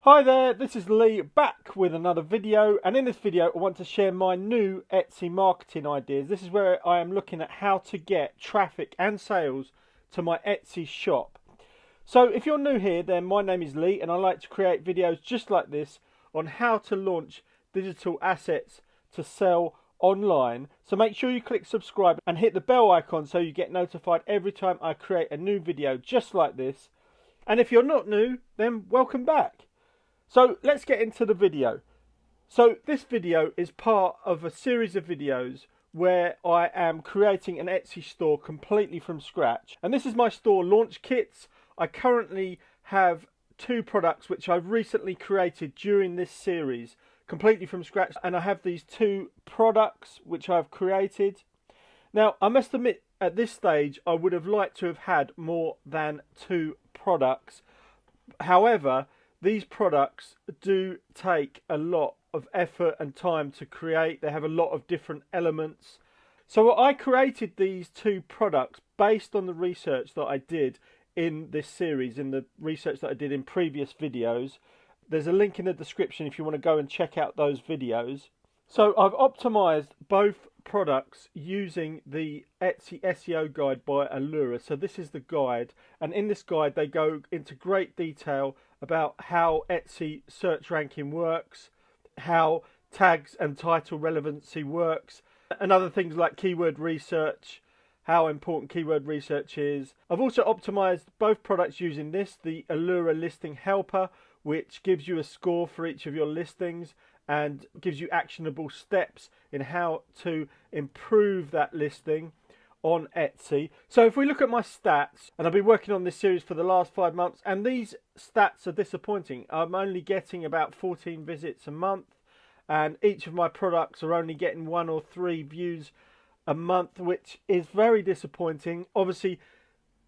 Hi there, this is Lee back with another video, and in this video I want to share my new Etsy marketing ideas. This is where I am looking at how to get traffic and sales to my Etsy shop. So if you're new here, then my name is Lee and I like to create videos just like this on how to launch digital assets to sell online. So make sure you click subscribe and hit the bell icon so you get notified every time I create a new video just like this. And if you're not new, then welcome back. So let's get into the video. So this video is part of a series of videos where I am creating an Etsy store completely from scratch. And this is my store launch kits. I currently have 2 products which I've recently created during this series completely from scratch. And I have these 2 products which I've created. Now I must admit at this stage I would have liked to have had more than 2 products. However, these products do take a lot of effort and time to create. They have a lot of different elements. So I created these 2 products based on the research that I did in this series, in the research that I did in previous videos. There's a link in the description if you want to go and check out those videos. So I've optimized both products using the Etsy SEO guide by Allura. So this is the guide, and in this guide they go into great detail about how Etsy search ranking works, how tags and title relevancy works, and other things like keyword research, how important keyword research is. I've also optimized both products using this, the Allura listing helper, which gives you a score for each of your listings and gives you actionable steps in how to improve that listing on Etsy. So if we look at my stats, and I've been working on this series for the last 5 months, and these stats are disappointing. I'm only getting about 14 visits a month, and each of my products are only getting 1 or 3 views a month, which is very disappointing. Obviously,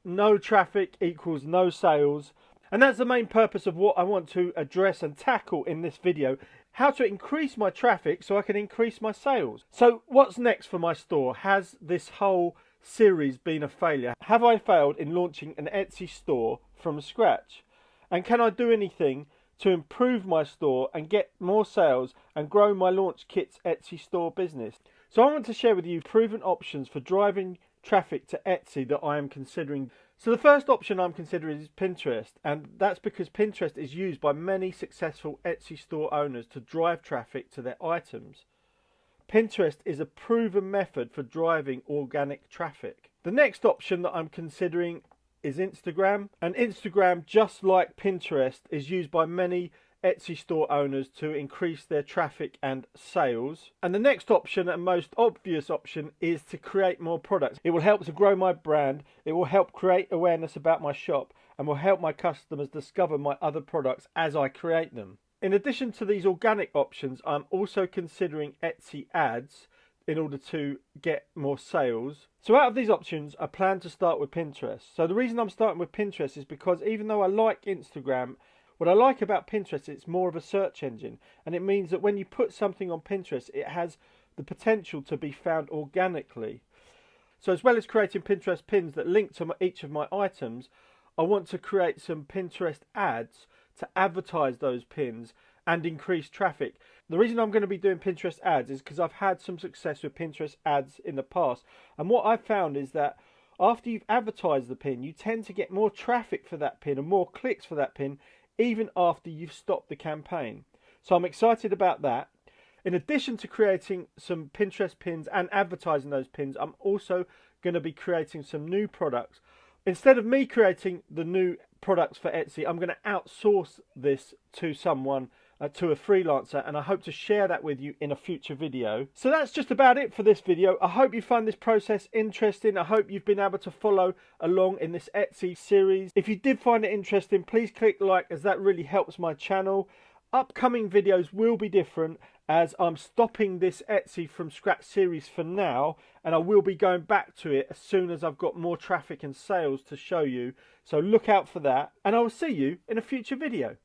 no traffic equals no sales. And that's the main purpose of what I want to address and tackle in this video. How to increase my traffic so I can increase my sales. So what's next for my store? Has this whole series been a failure? Have I failed in launching an Etsy store from scratch? And can I do anything to improve my store and get more sales and grow my Launch Kits Etsy store business? So I want to share with you proven options for driving traffic to Etsy that I am considering. So the first option I'm considering is Pinterest, and that's because Pinterest is used by many successful Etsy store owners to drive traffic to their items. Pinterest is a proven method for driving organic traffic. The next option that I'm considering is Instagram, and Instagram, just like Pinterest, is used by many Etsy store owners to increase their traffic and sales. And the next option and most obvious option is to create more products. It will help to grow my brand, it will help create awareness about my shop, and will help my customers discover my other products as I create them. In addition to these organic options, I'm also considering Etsy ads in order to get more sales. So out of these options, I plan to start with Pinterest. So the reason I'm starting with Pinterest is because even though I like Instagram, what I like about Pinterest, it's more of a search engine, and it means that when you put something on Pinterest, it has the potential to be found organically. So as well as creating Pinterest pins that link to each of my items, I want to create some Pinterest ads to advertise those pins and increase traffic. The reason I'm going to be doing Pinterest ads is because I've had some success with Pinterest ads in the past, and what I've found is that after you've advertised the pin, you tend to get more traffic for that pin and more clicks for that pin even after you've stopped the campaign. So I'm excited about that. In addition to creating some Pinterest pins and advertising those pins, I'm also going to be creating some new products. Instead of me creating the new products for Etsy, I'm going to outsource this to someone, to a freelancer, and I hope to share that with you in a future video. So that's just about it for this video. I hope you find this process interesting. I hope you've been able to follow along in this Etsy series. If you did find it interesting, please click like, as that really helps my channel. Upcoming videos will be different, as I'm stopping this Etsy from scratch series for now, and I will be going back to it as soon as I've got more traffic and sales to show you. So look out for that, and I will see you in a future video.